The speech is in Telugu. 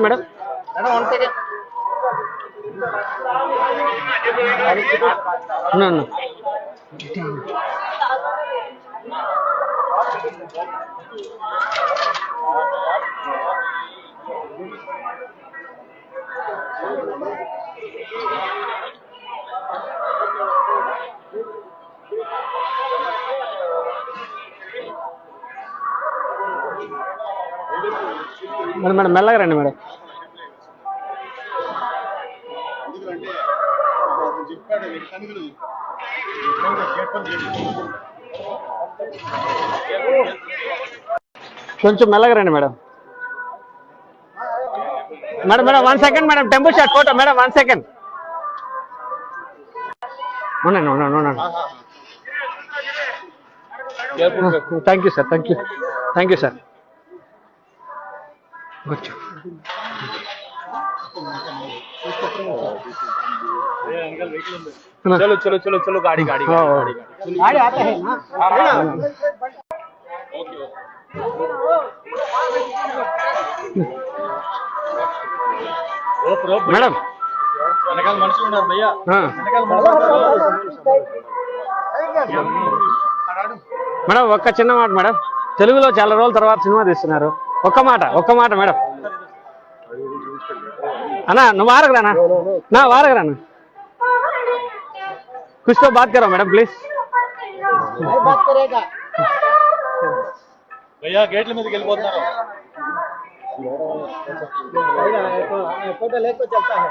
మేడం మేడం మేడం మెల్లగా రండి మేడం. కొంచెం మెల్లగా రండి madam. Madam madam 1 second madam, temple shot photo madam 1 second. ఉండండి ఉండండి ఉండండి. Thank you sir, thank you sir. चलो चलो चलो चलो गाड़ी गाड़ी गाड़ी आता है ना। మేడం వెనకాల మనుషులు ఉన్నారు భయ్యా. మేడం ఒక్క చిన్న మాట మేడం, తెలుగులో చాలా రోజుల తర్వాత సినిమా తీస్తున్నారు, ఒక్క మాట మేడం. అన్నా నువ్వు వారగరానా నా వారగరానా, कुछ तो बात करो मैडम प्लीज. बात करेगा भैया गेट में వెళ్ళిపోతున్నారు. फोटो लेके चलता है.